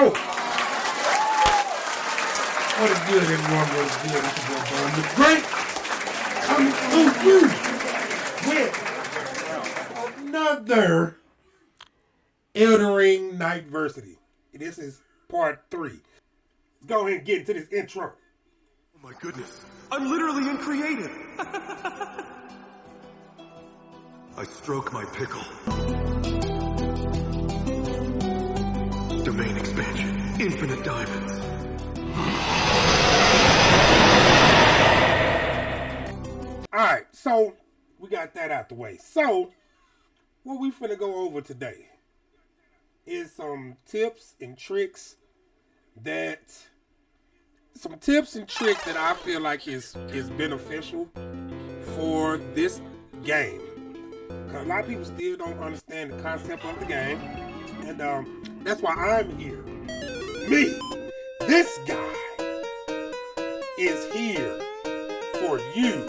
go. What is good, everyone? What is good? It's your boy bonthagreat coming to you with another Elden Ring Nightversity. This is part 3. Let's go ahead and get into this intro. Oh my goodness, I'm literally in creative. I stroke my pickle. Domain expansion, infinite diamonds. Alright, so we got that out the way. So, what we finna go over today is some tips and tricks that I feel like is beneficial for this game. Cause a lot of people still don't understand the concept of the game, and that's why I'm here. Me, this guy, is here for you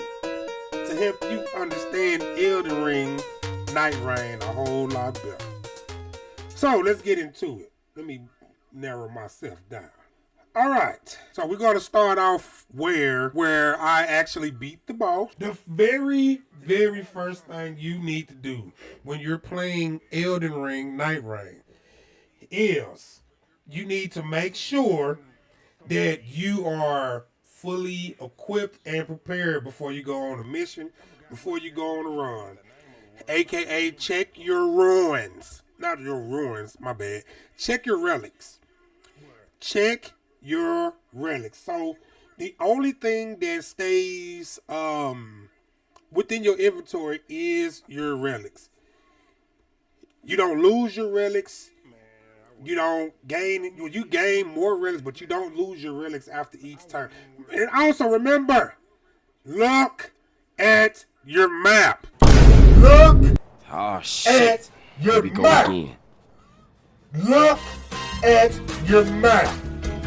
to help you understand Elden Ring, Nightreign a whole lot better. So let's get into it. Let me narrow myself down. Alright, so we're going to start off where I actually beat the boss. The very first thing you need to do when you're playing Elden Ring Nightreign is you need to make sure that you are fully equipped and prepared before you go on a mission, before you go on a run. AKA check your ruins. Not your ruins, my bad. Check your relics. Check your relics. So the only thing that stays within your inventory is your relics. You don't lose your relics. You don't gain. You gain more relics, but you don't lose your relics after each turn. And also remember, look at your map. Look at your map. Again. Look at your map.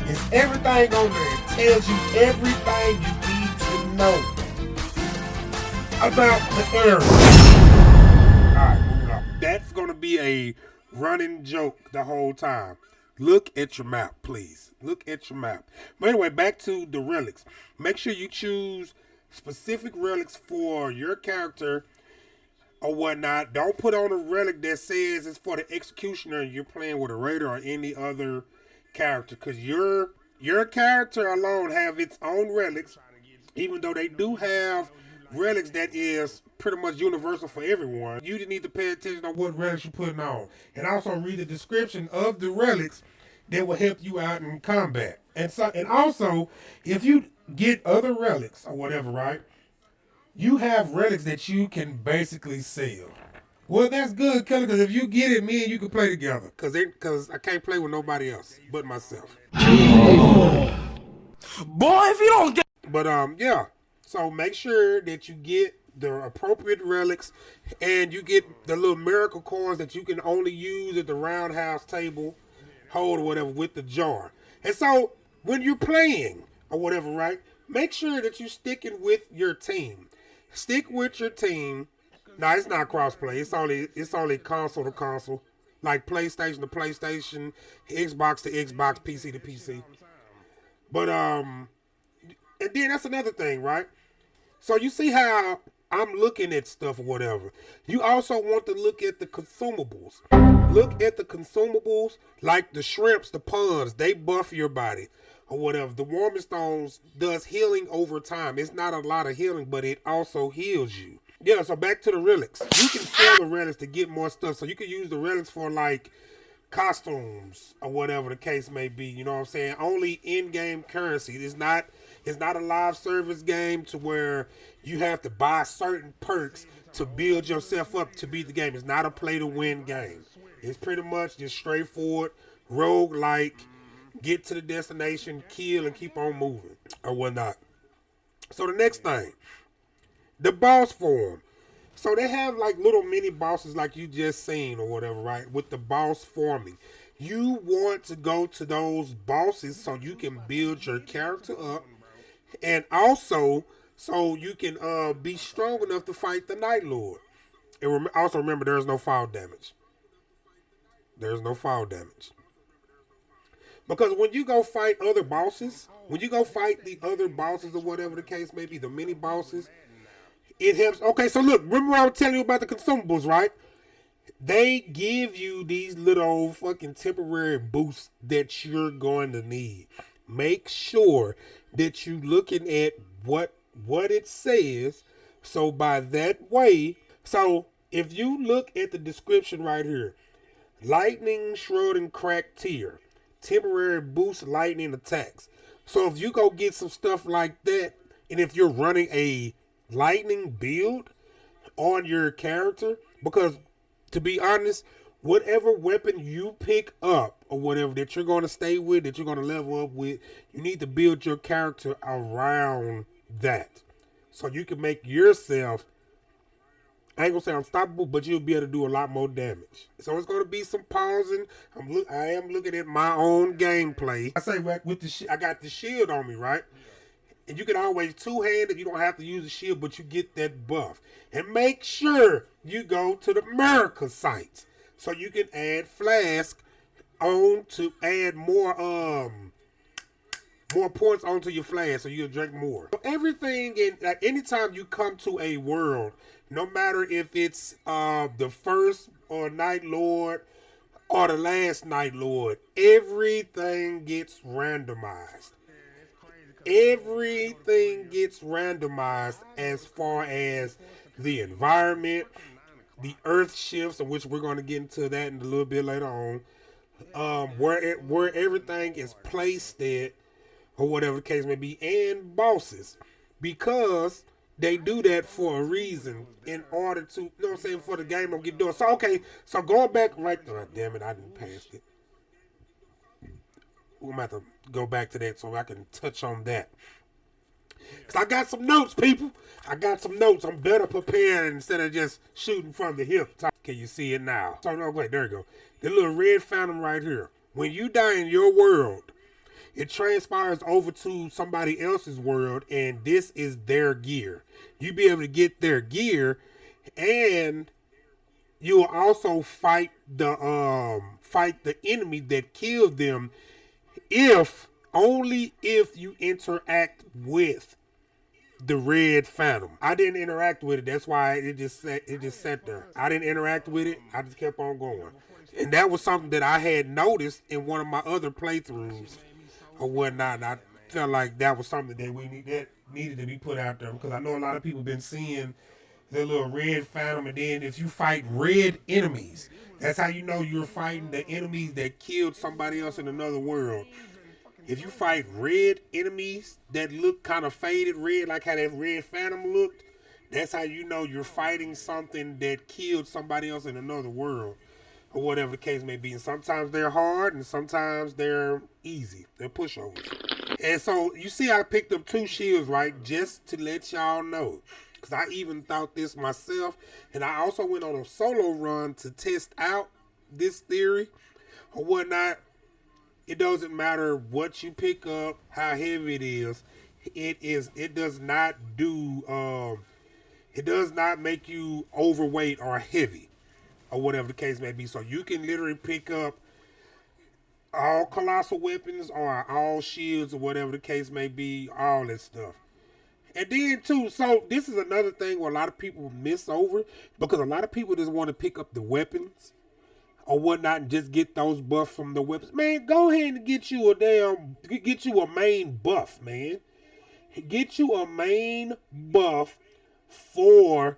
It's everything on there. It tells you everything you need to know about the area. Alright, moving on. That's going to be a running joke the whole time. Look at your map, please. Look at your map. But anyway, back to the relics. Make sure you choose specific relics for your character or whatnot. Don't put on a relic that says it's for the executioner and you're playing with a raider or any other character, because your character alone have its own relics, even though they do have relics that is pretty much universal for everyone. You need to pay attention on what relics you're putting on, and also read the description of the relics that will help you out in combat. And also, if you get other relics or whatever, right, you have relics that you can basically sell. Well, that's good, Kelly, because if you get it, me and you can play together. Because I can't play with nobody else but myself. Boy, if you don't get... But, yeah. So make sure that you get the appropriate relics and you get the little miracle coins that you can only use at the roundhouse table, hold or whatever, with the jar. And so when you're playing or whatever, right, make sure that you're sticking with your team. Stick with your team. No, it's not crossplay. It's only console to console, like PlayStation to PlayStation, Xbox to Xbox, PC to PC. But and then that's another thing, right? So you see how I'm looking at stuff or whatever. You also want to look at the consumables. Look at the consumables, like the shrimps, the ponds. They buff your body or whatever. The warming stones does healing over time. It's not a lot of healing, but it also heals you. Yeah, so back to the relics. You can sell the relics to get more stuff. So you can use the relics for like costumes or whatever the case may be. You know what I'm saying? Only in-game currency. It's not a live service game to where you have to buy certain perks to build yourself up to beat the game. It's not a play-to-win game. It's pretty much just straightforward, rogue-like, get to the destination, kill, and keep on moving or whatnot. So the next thing. The boss form. So they have like little mini bosses like you just seen or whatever, right? With the boss forming. You want to go to those bosses so you can build your character up. And also so you can be strong enough to fight the Night Lord. And also remember, there's no fall damage. There's no fall damage. Because when you go fight other bosses, when you go fight the other bosses or whatever the case may be, the mini bosses, it helps. Okay, so look, remember I was telling you about the consumables, right? They give you these little fucking temporary boosts that you're going to need. Make sure that you looking at what it says. So by that way, so if you look at the description right here, lightning, shroud, and crack tier, temporary boost lightning attacks. So if you go get some stuff like that, and if you're running a lightning build on your character, because to be honest, whatever weapon you pick up or whatever that you're going to stay with, that you're going to level up with, you need to build your character around that. So you can make yourself, I ain't gonna say unstoppable, but you'll be able to do a lot more damage. So it's gonna be some pausing. I am looking at my own gameplay. I say with the I got the shield on me, right? And you can always two-handed. You don't have to use the shield, but you get that buff. And make sure you go to the America site so you can add flask on to add more points onto your flask so you'll drink more. So everything in like anytime you come to a world, no matter if it's the first or Night Lord or the last Night Lord, everything gets randomized. Everything gets randomized as far as the environment, the earth shifts, in which we're going to get into that in a little bit later on, where everything is placed at, or whatever the case may be, and bosses, because they do that for a reason, in order to, you know what I'm saying, for the game to get done. So okay, so going back right, oh, damn it, I didn't pass it. We're going to have to go back to that so I can touch on that. Because I got some notes, people. I got some notes. I'm better prepared instead of just shooting from the hip. Can you see it now? So, no, wait, there you go. The little red phantom right here. When you die in your world, it transpires over to somebody else's world, and this is their gear. You be able to get their gear, and you will also fight the enemy that killed them, only if you interact with the red phantom. I didn't interact with it. That's why it just sat there. I didn't interact with it. I just kept on going, and that was something that I had noticed in one of my other playthroughs or whatnot. And I felt like that was something that needed to be put out there, because I know a lot of people been seeing the little red phantom, and then if you fight red enemies, that's how you know you're fighting the enemies that killed somebody else in another world. If you fight red enemies that look kind of faded red, like how that red phantom looked, that's how you know you're fighting something that killed somebody else in another world, or whatever the case may be. And sometimes they're hard, and sometimes they're easy. They're pushovers. And so you see I picked up 2 shields, right, just to let y'all know. Because I even thought this myself. And I also went on a solo run to test out this theory or whatnot. It doesn't matter what you pick up, how heavy it is. It does not make you overweight or heavy, or whatever the case may be. So you can literally pick up all colossal weapons or all shields or whatever the case may be, all that stuff. And then too, so this is another thing where a lot of people miss over, because a lot of people just want to pick up the weapons or whatnot and just get those buffs from the weapons. Man, go ahead and get you a main buff, man. Get you a main buff for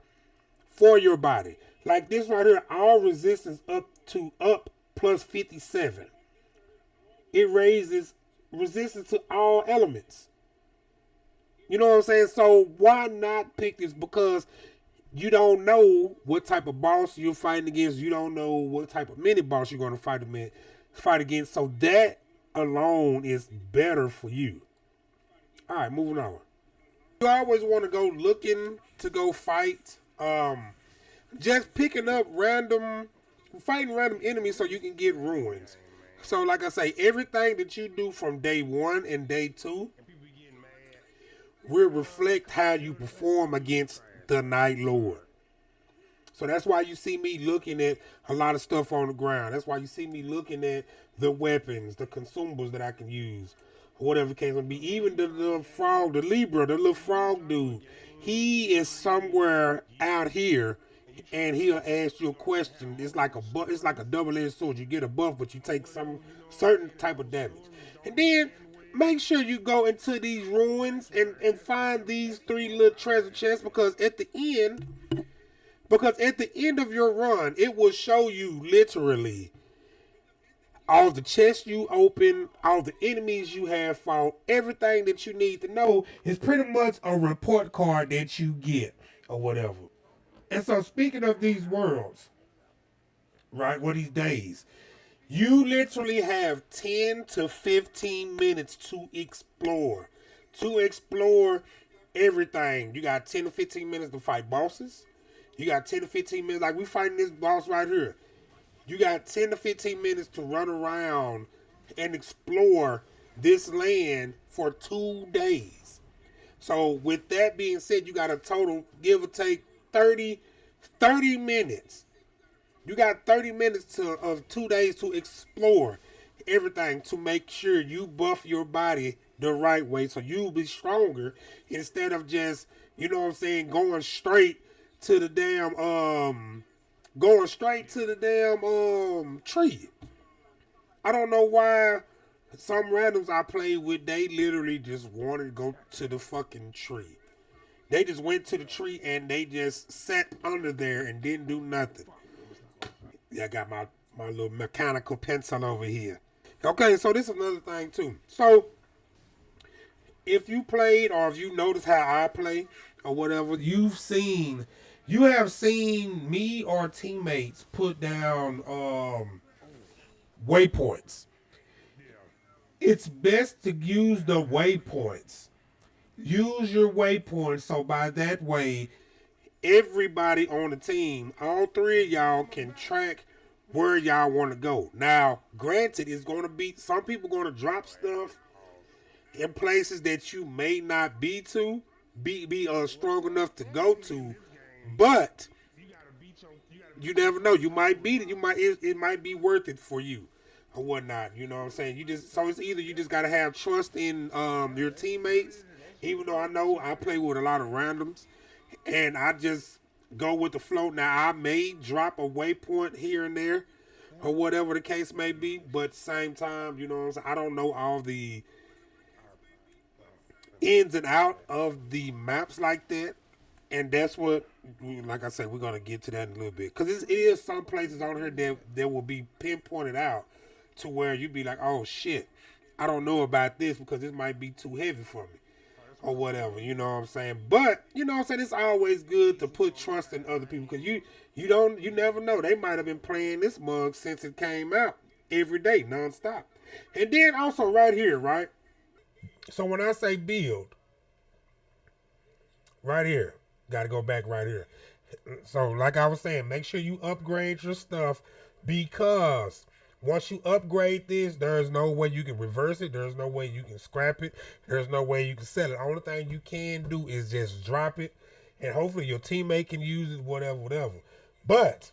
your body. Like this right here, all resistance up plus 57. It raises resistance to all elements. You know what I'm saying? So why not pick this? Because you don't know what type of boss you're fighting against. You don't know what type of mini boss you're going to fight against. So that alone is better for you. All right, moving on. You always want to go looking to go fight. Just picking up fighting random enemies so you can get ruins. So like I say, everything that you do from day 1 and day 2 will reflect how you perform against the Night Lord. So that's why you see me looking at a lot of stuff on the ground. That's why you see me looking at the weapons, the consumables that I can use, or whatever the case may be. Even the little frog, the Libra, the little frog dude, he is somewhere out here, and he'll ask you a question. It's like a double-edged sword. You get a buff, but you take some certain type of damage. And then make sure you go into these ruins and find these 3 little treasure chests, because at the end of your run, it will show you literally all the chests you open, all the enemies you have fought, everything that you need to know is pretty much a report card that you get or whatever. And so, speaking of these worlds, right, or these days, you literally have 10 to 15 minutes to explore. Everything. You got 10 to 15 minutes to fight bosses. You got 10 to 15 minutes, like we fighting this boss right here. You got 10 to 15 minutes to run around and explore this land for 2 days. So with that being said, you got a total, give or take, 30 minutes. You got 30 minutes of 2 days to explore everything, to make sure you buff your body the right way so you'll be stronger, instead of just, you know what I'm saying, going straight to the damn tree. I don't know why some randoms I played with, they literally just wanted to go to the fucking tree. They just went to the tree and they just sat under there and didn't do nothing. Yeah, I got my little mechanical pencil over here. Okay, so this is another thing too. So if you played, or if you notice how I play or whatever, you have seen me or teammates put down waypoints. It's best to use the waypoints. Use your waypoints, so by that way, everybody on the team, all 3 of y'all, can track where y'all want to go. Now, granted, it's going to be, some people going to drop stuff in places that you may not be strong enough to go to, but you never know. You might beat it. It might be worth it for you or whatnot. You know what I'm saying? It's either you just gotta have trust in your teammates. Even though I know I play with a lot of randoms, and I just go with the flow. Now I may drop a waypoint here and there, or whatever the case may be, but at the same time, you know what I'm saying, I don't know all the ins and out of the maps like that. And that's what, like I said, we're going to get to that in a little bit. Because it is some places on here that will be pinpointed out to where you be like, oh shit, I don't know about this because this might be too heavy for me. Or whatever, you know what I'm saying? But, you know what I'm saying, it's always good to put trust in other people, because you never know. They might have been playing this mug since it came out every day, nonstop. And then also right here, right? So when I say build, right here, got to go back right here. So like I was saying, make sure you upgrade your stuff, because once you upgrade this, there's no way you can reverse it. There's no way you can scrap it. There's no way you can sell it. The only thing you can do is just drop it, and hopefully your teammate can use it, whatever. But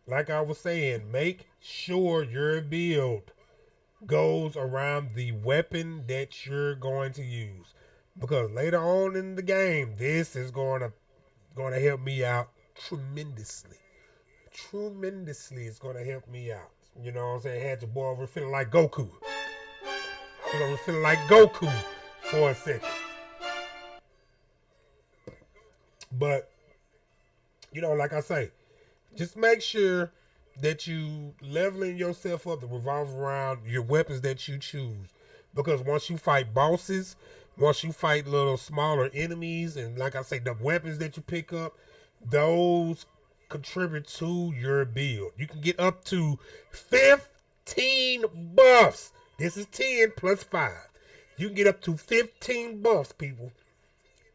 like I was saying, make sure your build goes around the weapon that you're going to use, because later on in the game, this is going to help me out tremendously. It's going to help me out. You know what I'm saying? Had your boy over feeling like Goku. For a second. But, you know, like I say, just make sure that you leveling yourself up to revolve around your weapons that you choose. Because once you fight bosses, once you fight little smaller enemies, and like I say, the weapons that you pick up, those contribute to your build. You can get up to 15 buffs. This is 10 plus 5. You can get up to 15 buffs, people.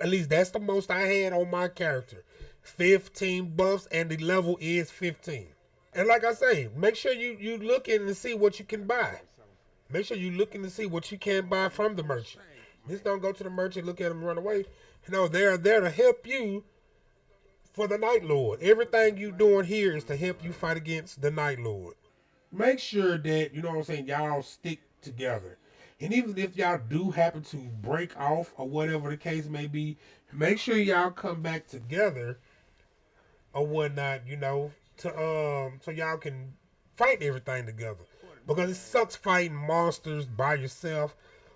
At least that's the most I had on my character. 15 buffs, and the level is 15. And like I say, make sure you looking to see what you can buy. Make sure you looking to see what you can buy from the merchant. Just don't go to the merchant, look at them, run away. No, they're there to help you for the Night Lord. Everything you doing here is to help you fight against the Night Lord. make sure that, you know what I'm saying, y'all stick together. And even if y'all do happen to break off or whatever the case may be, make sure y'all come back together or whatnot, you know, to so y'all can fight everything together. Because it sucks fighting monsters by yourself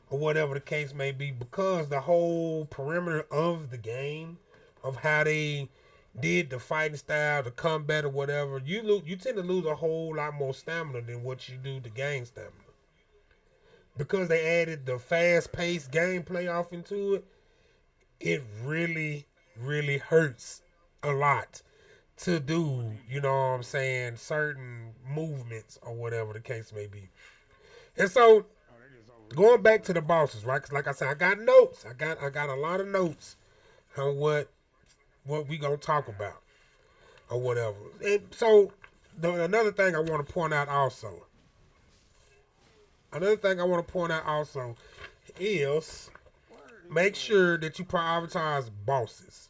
or whatever the case may be, because the whole perimeter of the game, of how they did the fighting style, the combat or whatever, you tend to lose a whole lot more stamina than what you do to gain stamina. Because they added the fast-paced gameplay off into it, it really, really hurts a lot to do, you know what I'm saying, certain movements or whatever the case may be. And so, going back to the bosses, right? Because like I said, I got notes. I got a lot of notes on what we gonna talk about or whatever. And so, another thing I want to point out also. Another thing I want to point out also is make sure that you prioritize bosses.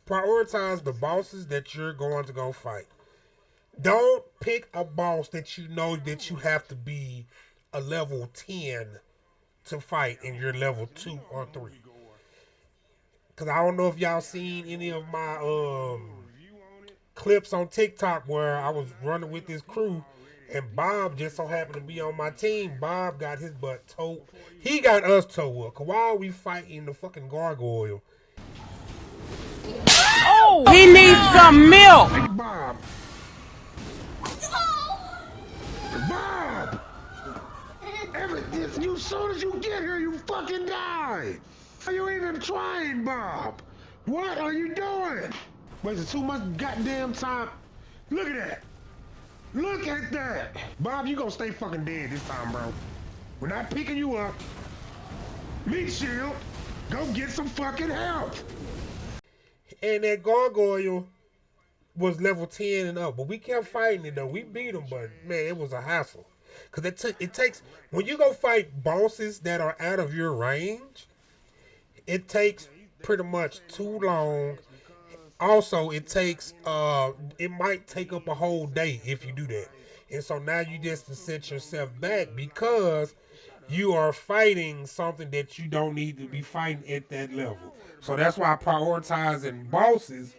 Prioritize the bosses that you're going to go fight. Don't pick a boss that you know that you have to be a level 10 to fight and you're level 2 or 3. Because I don't know if y'all seen any of my clips on TikTok where I was running with this crew and Bob just so happened to be on my team. Bob got his butt towed. He got us towed up. Cause why are we fighting the fucking gargoyle? Oh, he needs some milk. Hey, Bob. Bob! You, as soon as you get here, you fucking die! Are you even trying, Bob? What are you doing? Wasting too much goddamn time. Look at that! Look at that! Bob, you gonna stay fucking dead this time, bro. We're not picking you up. Meat shield, go get some fucking help! And that gargoyle was level 10 and up, but we kept fighting it though. We beat him, but man, it was a hassle. Cause it takes, when you go fight bosses that are out of your range, it takes pretty much too long. Also, it takes, it might take up a whole day if you do that. And so now you just set yourself back because you are fighting something that you don't need to be fighting at that level. So that's why prioritizing bosses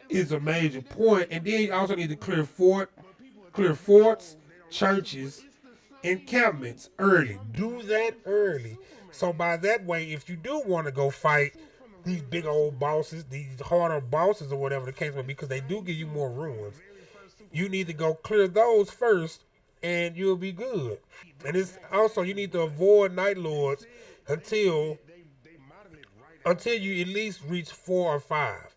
is a major point. And then you also need to clear forts, churches, encampments early. Do that early. So by that way, if you do want to go fight these big old bosses, these harder bosses or whatever the case may be, because they do give you more ruins, you need to go clear those first and you'll be good. And it's also, you need to avoid Night Lords until you at least reach 4 or 5.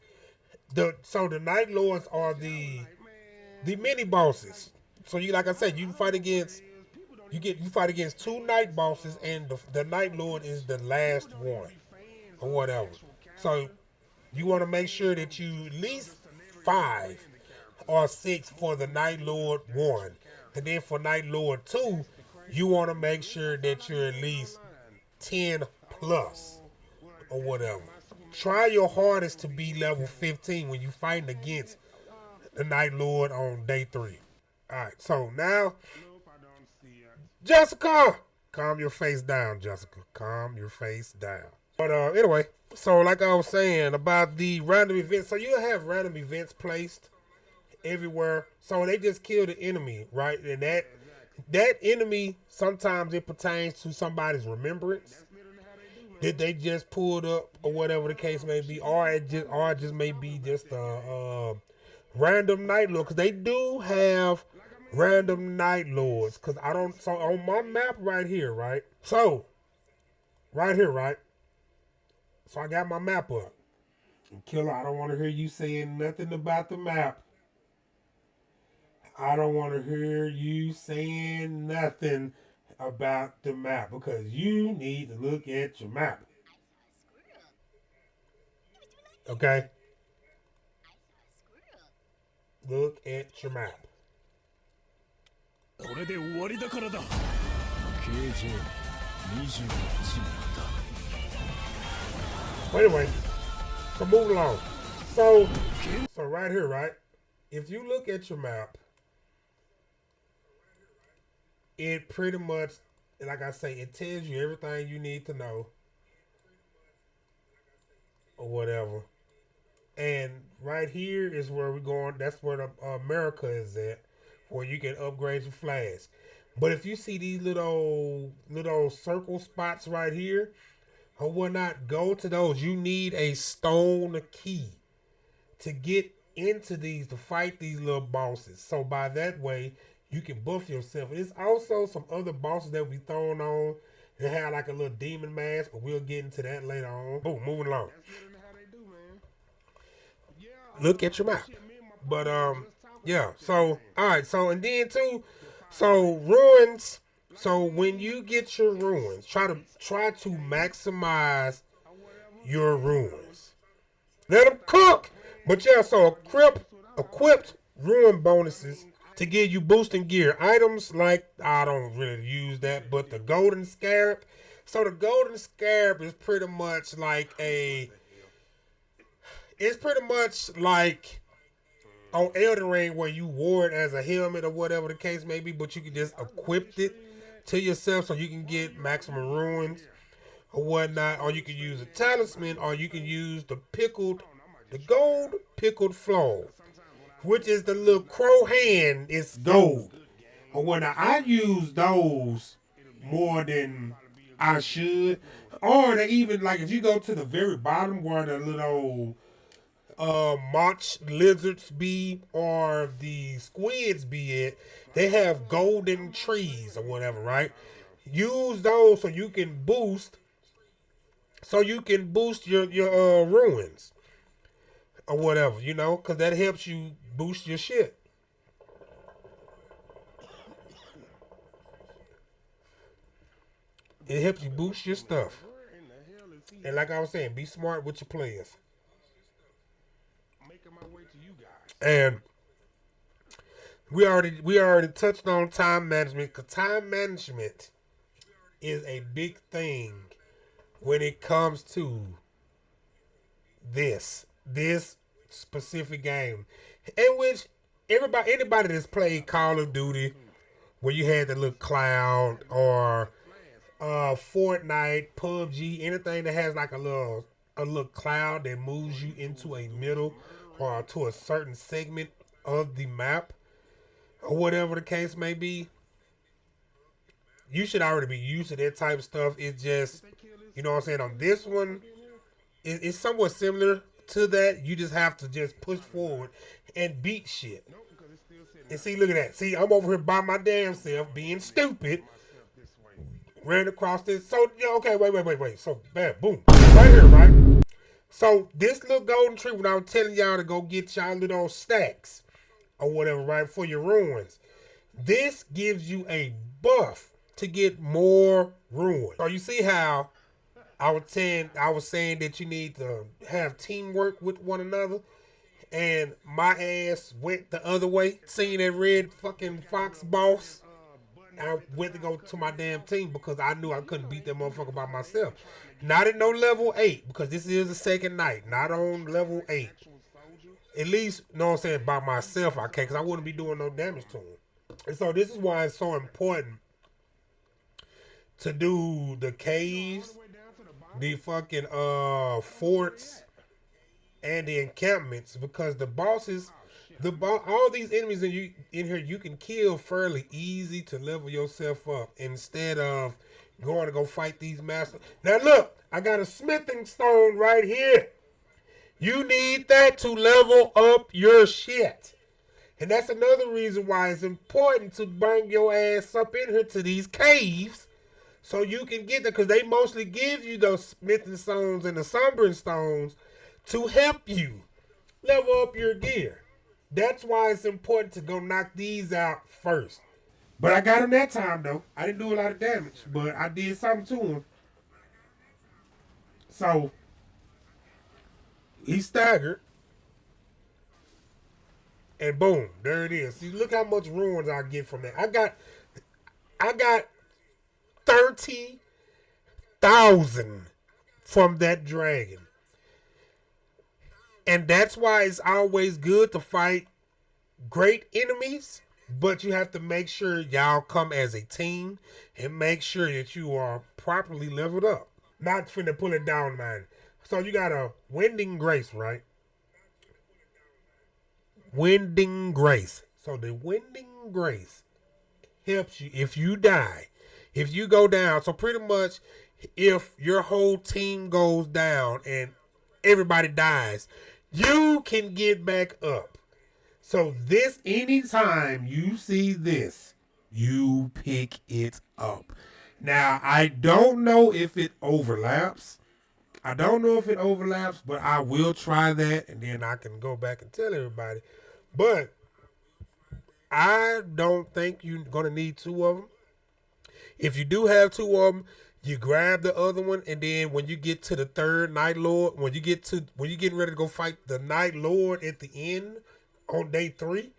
So the Night Lords are the mini bosses. So you, like I said, you fight against 2 night bosses, and the Night Lord is the last one or whatever. So you want to make sure that you at least 5 or 6 for the Night Lord 1. And then for Night Lord 2, you want to make sure that you're at least 10 plus or whatever. Try your hardest to be level 15 when you're fighting against the Night Lord on day 3. Alright, so now, Jessica! Calm your face down, Jessica. Calm your face down. But anyway, so like I was saying about the random events, so you have random events placed everywhere. So they just kill the enemy, right? And that enemy, sometimes it pertains to somebody's remembrance that they just pulled up or whatever the case may be, or it just may be just a random Night Lord, because they do have random Night Lords. Because so on my map right here, right? So, right here, right? So I got my map up. And Killer, I don't want to hear you saying nothing about the map. I don't want to hear you saying nothing about the map, because you need to look at your map. Okay? Look at your map. But anyway, so move along. So right here, right? If you look at your map, it pretty much, like I say, it tells you everything you need to know or whatever. And right here is where we're going. That's where the America is at, where you can upgrade your flask. But if you see these little circle spots right here or whatnot, go to those. You need a stone key to get into these to fight these little bosses. So by that way, you can buff yourself. There's also some other bosses that we thrown on that have like a little demon mask, but we'll get into that later on. Boom, moving along. Look at your map. But yeah. So all right. So and then too. So ruins. So when you get your ruins, try to maximize your ruins. Let them cook. But yeah. So equipped ruin bonuses to give you boosting gear items like I don't really use that, but the golden scarab. So the golden scarab is pretty much like it's pretty much like on Elden Ring where you wore it as a helmet or whatever the case may be, but you can just equip it to yourself so you can get maximum ruins or whatnot, or you can use a talisman, or you can use the gold pickled flow, which is the little crow hand. It's gold or whatnot. I use those more than I should, or they even like if you go to the very bottom where the little March lizards be or the squids be at, they have golden trees or whatever, right? Use those so you can boost your ruins or whatever, you know, because that helps you boost your shit. It helps you boost your stuff. And like I was saying, be smart with your players. And we already touched on time management, because time management is a big thing when it comes to this specific game, in which anybody that's played Call of Duty, where you had the little cloud, or Fortnite, PUBG, anything that has like a little cloud that moves you into a middle or to a certain segment of the map, or whatever the case may be, you should already be used to that type of stuff. It's just, you know what I'm saying, on this one, it's somewhat similar to that. You just have to just push forward and beat shit. And see, look at that. See, I'm over here by my damn self being stupid. Ran across this. So, yeah, okay, wait. So, bam, boom. Right here, right? So, this little golden tree, when I was telling y'all to go get y'all little stacks or whatever, right, for your ruins, this gives you a buff to get more ruins. So, you see how I was saying that you need to have teamwork with one another, and my ass went the other way, seeing that red fucking fox boss. I went to go to my damn team because I knew I couldn't beat that motherfucker by myself. Not at no level 8, because this is the second night. Not on level 8. At least, you know what I'm saying, by myself I can't, because I wouldn't be doing no damage to him. And so this is why it's so important to do the caves, the fucking forts, and the encampments, because the bosses, all these enemies in here you can kill fairly easy to level yourself up instead of going to go fight these masters. Now look, I got a smithing stone right here. You need that to level up your shit. And that's another reason why it's important to bring your ass up in here to these caves so you can get there, because they mostly give you those smithing stones and the sombering stones to help you level up your gear. That's why it's important to go knock these out first. But I got him that time, though. I didn't do a lot of damage, but I did something to him. So, he staggered. And boom, there it is. See, look how much ruins I get from that. I got 30,000 from that dragon. And that's why it's always good to fight great enemies But you have to make sure y'all come as a team and make sure that you are properly leveled up. Not finna pull it down, man. So you got a Winding Grace, right? Winding Grace. So the Winding Grace helps you if you die, if you go down. So pretty much, if your whole team goes down and everybody dies, you can get back up. So this, anytime you see this, you pick it up. Now, I don't know if it overlaps. But I will try that, and then I can go back and tell everybody. But I don't think you're going to need two of them. If you do have two of them, you grab the other one, and then when you get to the third Night Lord, when you getting ready to go fight the Night Lord at the end on day 3,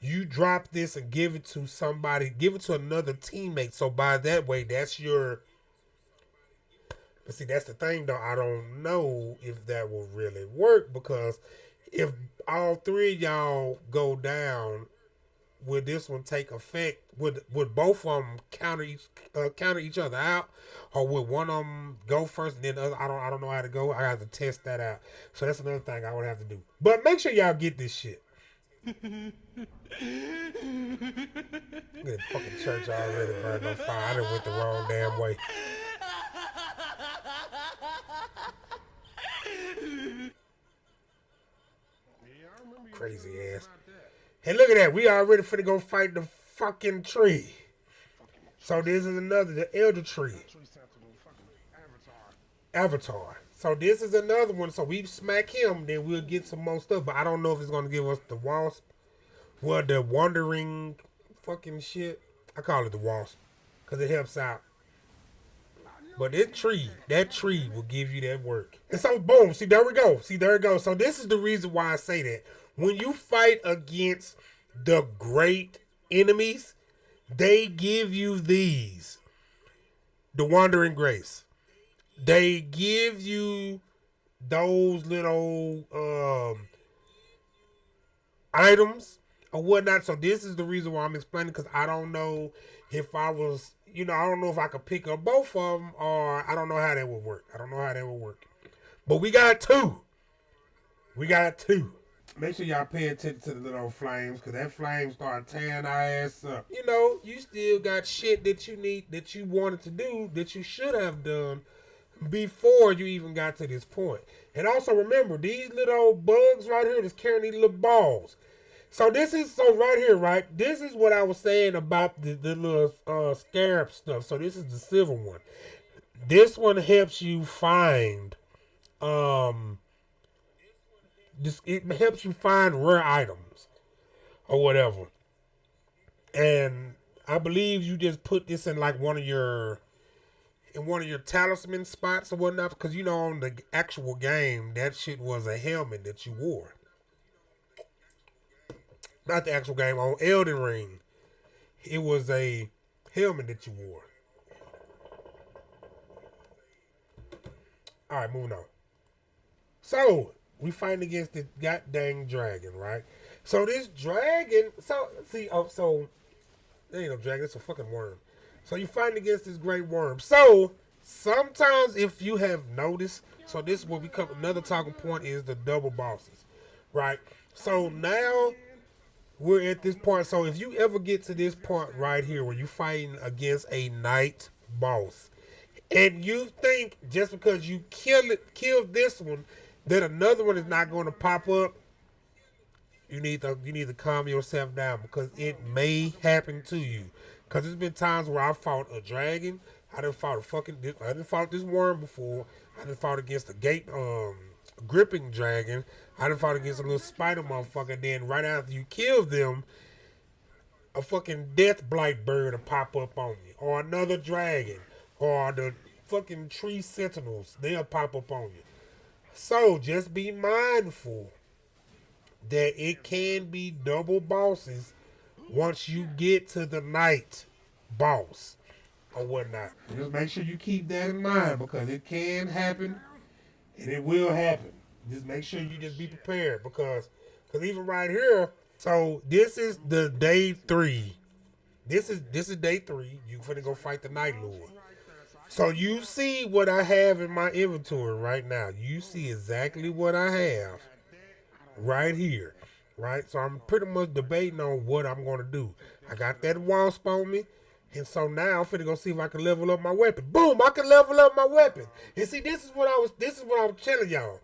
you drop this and give it to somebody, give it to another teammate. So by that way, that's your. But see, that's the thing, though. I don't know if that will really work, because if all 3 of y'all go down, will this one take effect? Would both of them counter each other out, or would one of them go first and then the other? I don't know how to go. I have to test that out. So that's another thing I would have to do. But make sure y'all get this shit. Look at the fucking church already burned on fire. I done went the wrong damn way. Crazy ass. Hey, look at that. We already finna go fight the fucking tree. So this is another, the Elder Tree. Avatar. So this is another one. So we smack him, then we'll get some more stuff. But I don't know if it's gonna give us the wasp. Well, the wandering fucking shit. I call it the wasp, because it helps out. But that tree will give you that work. And so boom, see there we go. So this is the reason why I say that. When you fight against the great enemies, they give you these. The Wandering Grace. They give you those little items or whatnot. So this is the reason why I'm explaining, because I don't know if I was, I don't know if I could pick up both of them, or I don't know how that would work. But we got two. Make sure y'all pay attention to the little flames, because that flame start tearing our ass up. You still got shit that you need, that you wanted to do, that you should have done before you even got to this point. And also remember, these little bugs right here that's carrying these little balls. So right here, right? This is what I was saying about the little scarab stuff. So this is the silver one. This one helps you find it helps you find rare items or whatever. And I believe you just put this in like one of your talisman spots or whatnot, because on the actual game that shit was a helmet that you wore. Not the actual game, on Elden Ring, it was a helmet that you wore. Alright, moving on. So, we fighting against this goddamn dragon, right? So this dragon, there ain't no dragon, it's a fucking worm. So you fighting against this great worm. So, sometimes if you have noticed, so this will become another talking point, is the double bosses, right? So now we're at this point. So if you ever get to this point right here where you're fighting against a night boss, and you think just because you killed this one, that another one is not going to pop up, you need to calm yourself down, because it may happen to you. Because there's been times where I fought a dragon, I done fought this worm before, I done fought against a gripping dragon, I done fought against a little spider motherfucker, then right after you kill them, a fucking death blight bird will pop up on you, or another dragon, or the fucking tree sentinels, they'll pop up on you. So just be mindful that it can be double bosses once you get to the night boss or whatnot. Just make sure you keep that in mind, because it can happen and it will happen. Just make sure you just be prepared, because even right here, So this is the day 3. This is day 3. You finna go fight the Night Lord. So you see what I have in my inventory right now. You see exactly what I have right here. Right? So I'm pretty much debating on what I'm gonna do. I got that wasp on me. And so now I'm finna go see if I can level up my weapon. Boom! I can level up my weapon. And see, this is what I was telling y'all.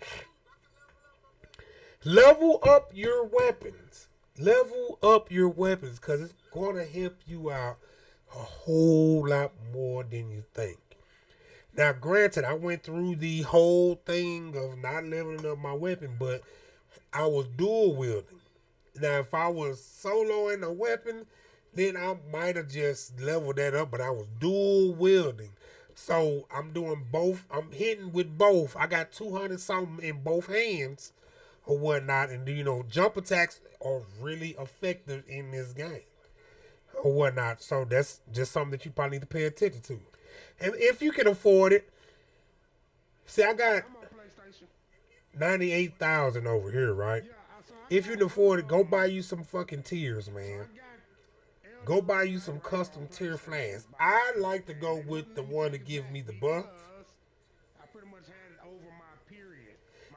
Level up your weapons. Level up your weapons because it's going to help you out a whole lot more than you think. Now, granted, I went through the whole thing of not leveling up my weapon, but I was dual wielding. Now, if I was soloing a weapon, then I might have just leveled that up, but I was dual wielding. So I'm doing both. I'm hitting with both. I got 200 something in both hands or whatnot. And, you know, jump attacks are really effective in this game or whatnot. So that's just something that you probably need to pay attention to. And if you can afford it, see, I got 98,000 over here, right? If you can afford it, go buy you some fucking tiers, man. Go buy you some custom tier flasks. I like to go with the one that gives me the buff.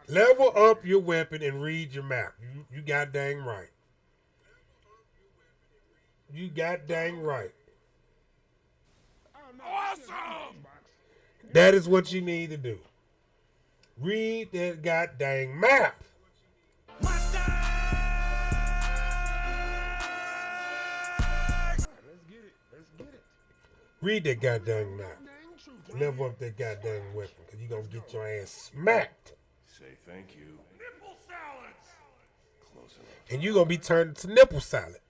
Level up your weapon and read your map. You got dang right. You got dang right. Awesome! That is what you need to do. Read that goddamn map. Read that goddamn map. Level up that goddamn weapon, because you're going to get your ass smacked. Say thank you. Nipple salads! Close enough. And you're going to be turned to nipple salad.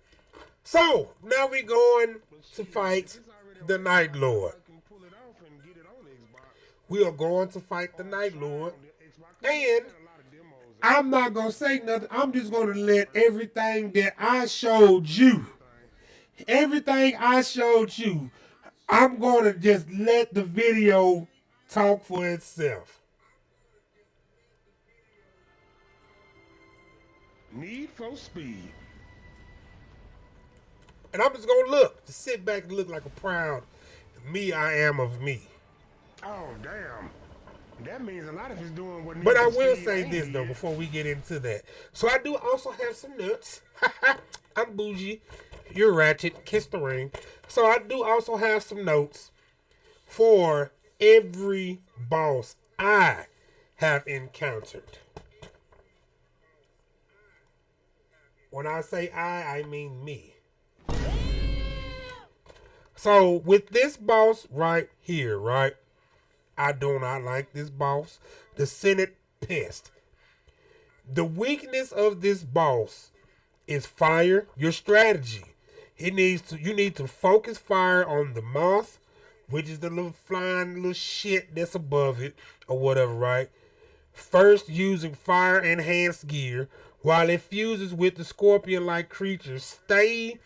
So, now we going to fight the Night Lord. We are going to fight the Night Lord. And I'm not going to say nothing. I'm just going to let everything that I showed you, I'm going to just let the video talk for itself. Need for speed. And I'm just going to sit back and look like a proud me I am of me. Oh, damn. That means a lot of it's doing what. But I will say this, though, before we get into that. So I do also have some nuts. I'm bougie. You're ratchet. Kiss the ring. So I do also have some notes for every boss I have encountered. When I say I mean me. So with this boss right here, right? I do not like this boss. The Senate Pest. The weakness of this boss is fire. Your strategy. You need to focus fire on the moth, which is the little flying little shit that's above it or whatever, right? First, using fire enhanced gear while it fuses with the scorpion-like creatures. Stay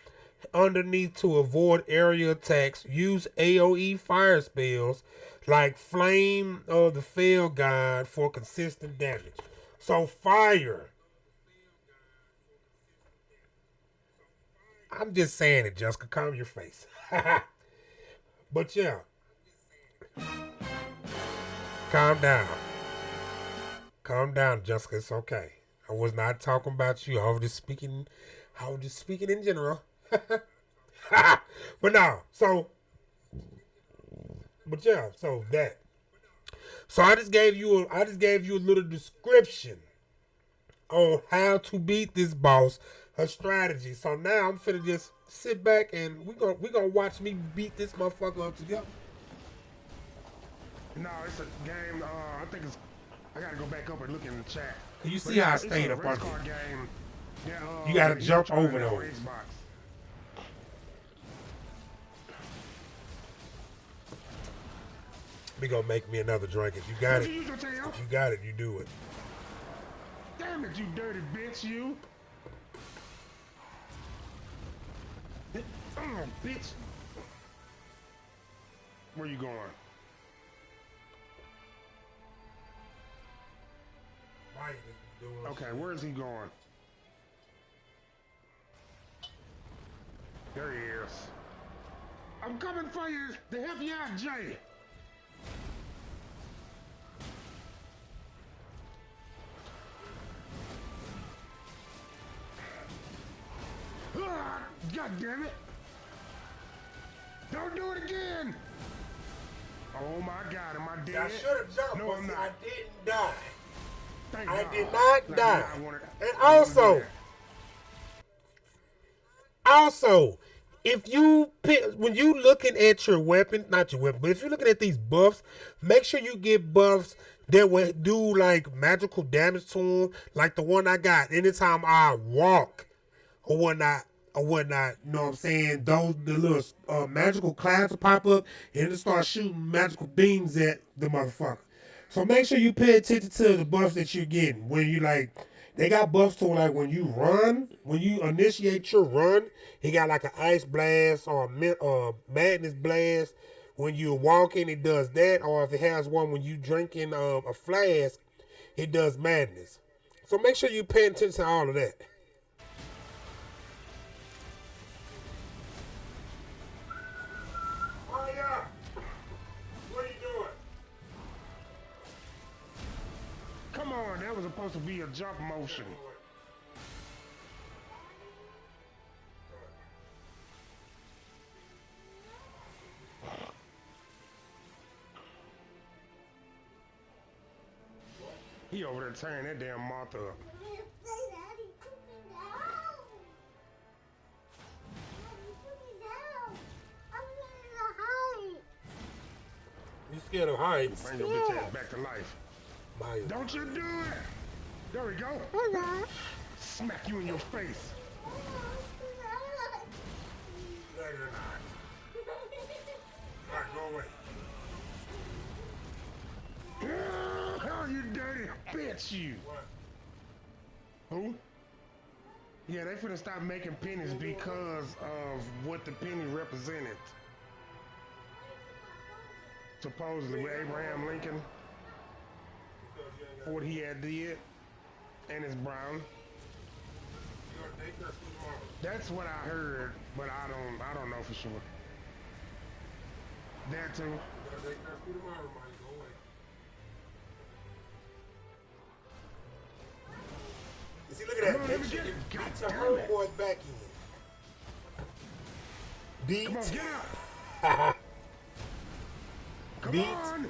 underneath to avoid area attacks. Use AoE fire spells like Flame of the Fell God for consistent damage. So fire. I'm just saying it, Jessica. Calm your face. But yeah. Calm down. Calm down, Jessica. It's okay. I was not talking about you. I was just speaking in general. But no, so that. So I just gave you a little description on how to beat this boss, a strategy. So now I'm finna just sit back and we gonna watch me beat this motherfucker up together. No, it's a game. I gotta go back up and look in the chat. You see how I stayed up on it. Game. Yeah, You gotta jump over those. We gonna make me another drink. If you got it, you do it. Damn it, you dirty bitch, you! Oh, bitch! Where you going? Okay, where is he going? There he is. I'm coming for you to help you out, Jay. God damn it. Don't do it again. Oh my God, am I dead? I should have jumped, No, but I'm see, not. I didn't die. Thank I God. did not Like, die. I wanted- And I wanted to do also, if you pick, when you looking at your weapon, not your weapon, but if you're looking at these buffs, make sure you get buffs that will do like magical damage to them, like the one I got. Anytime I walk or whatnot, you know what I'm saying? The little magical clouds will pop up and it start shooting magical beams at the motherfucker. So make sure you pay attention to the buffs that you're getting. When you like, they got buffs to like when you run, when you initiate your run, he got like an ice blast or a madness blast. When you're walking, it does that. Or if it has one when you drinking a flask, it does madness. So make sure you pay attention to all of that. Oh yeah. What are you doing? Come on, that was supposed to be a jump motion. He over there tearing that damn moth up. You scared of heights? Bring your bitch ass back to life. Mario. Don't you do it! There we go. Smack you in your face. No, you're not. Alright, go away. Oh, you dirty bitch, you. What? Who? Yeah, they finna stop making pennies because of what the penny represented. Supposedly with Abraham Lincoln, for what he had did, and his brown. That's what I heard, but I don't know for sure. That too. You see, look at that. Make sure you beat your homeboy back in. Beat. Come on, get up. Come Beat on.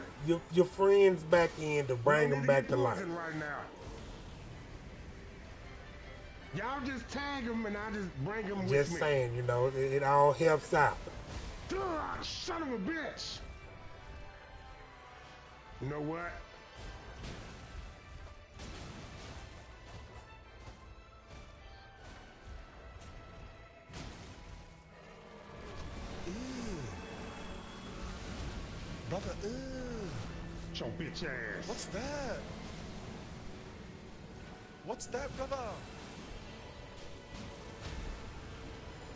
your friends back in to bring them back to life. Right now. Y'all just tag them and I just bring them with me. Just saying, you know, it all helps out. Ugh, son of a bitch. You know what? Brother, Your bitch ass. what's that? What's that, brother?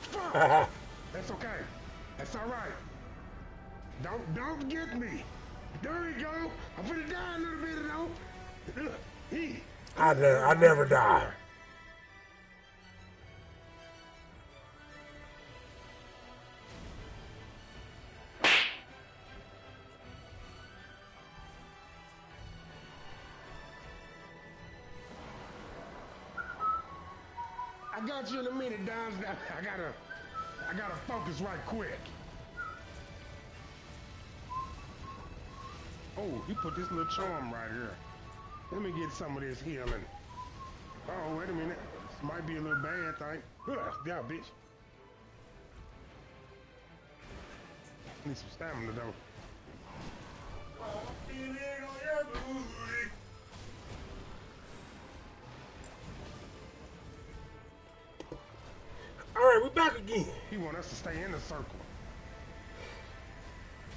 Fuck. That's okay. That's all right. Don't get me. There we go. I'm finna die a little bit though. I never die. I got you in a minute, Don. I gotta focus right quick. Oh, he put this little charm right here. Let me get some of this healing. Oh, wait a minute. This might be a little bad thing. Ugh, yeah, bitch. Need some stamina though. All right, we're back again. He want us to stay in the circle.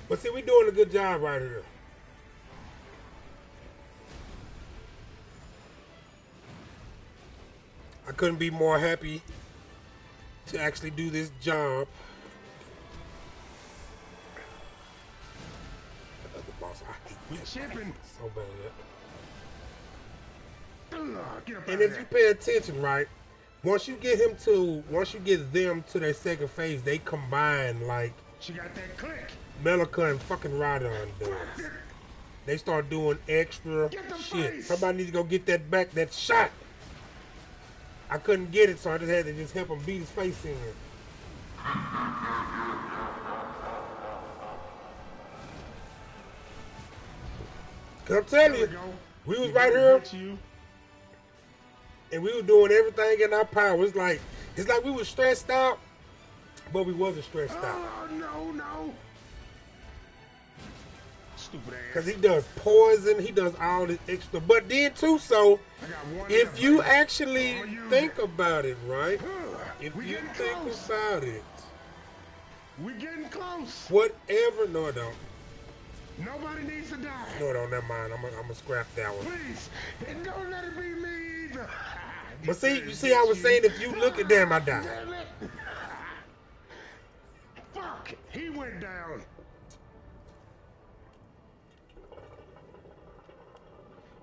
But see, we're doing a good job right here. I couldn't be more happy to actually do this job. The other boss, I hate We that chipping. so bad. Ugh, get up And out if of you there. pay attention, right, once you get them to their second phase, they combine like She got that click. Melika and fucking Radon does. They start doing extra shit. face. Somebody needs to go get that shot. I couldn't get it, so I just had to just help him beat his face in. Cause I'm telling you, we was right here, and we were doing everything in our power. It's like we was stressed out, but we wasn't stressed out. Oh, no. Stupid ass. Cause he does poison, he does all this extra. But then too, so if you actually think about it, right? If you think about it, we getting close. whatever. No, I don't. Nobody needs to die. No, I don't. Never mind. I'm gonna scrap that one. Please, and don't let it be me either. But see, you see, I was saying if you look at them, I die. Damn it. Fuck, he went down.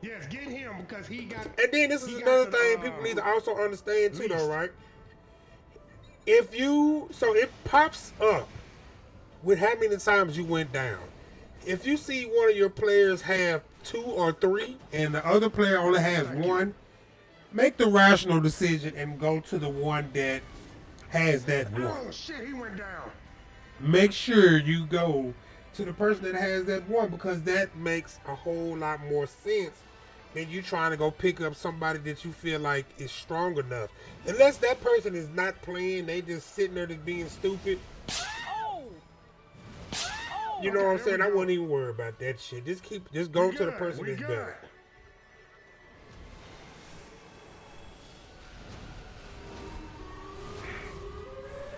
Yes, get him because he got. And then this is another thing people need to also understand too, though, right? If you, so it pops up with how many times you went down. If you see one of your players have 2 or 3 and the other player only has 1, make the rational decision and go to the one that has that 1. Oh shit, he went down. Make sure you go to the person that has that 1 because that makes a whole lot more sense than you trying to go pick up somebody that you feel like is strong enough. Unless that person is not playing, they just sitting there just being stupid. You know what I'm saying? I wouldn't even worry about that shit. Just go to the person that's better.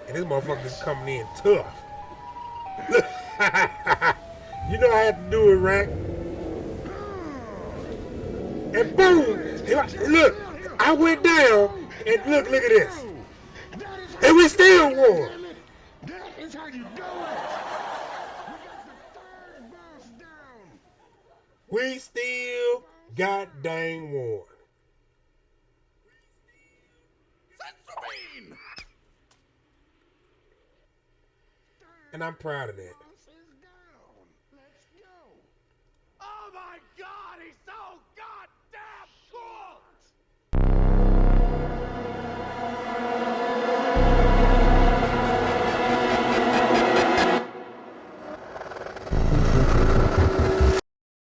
And this motherfucker's coming in tough. You know I had to do it, right? And boom! Look, I went down, and look at this. And we still won. That is how you do it. We still got dang won. And I'm proud of that.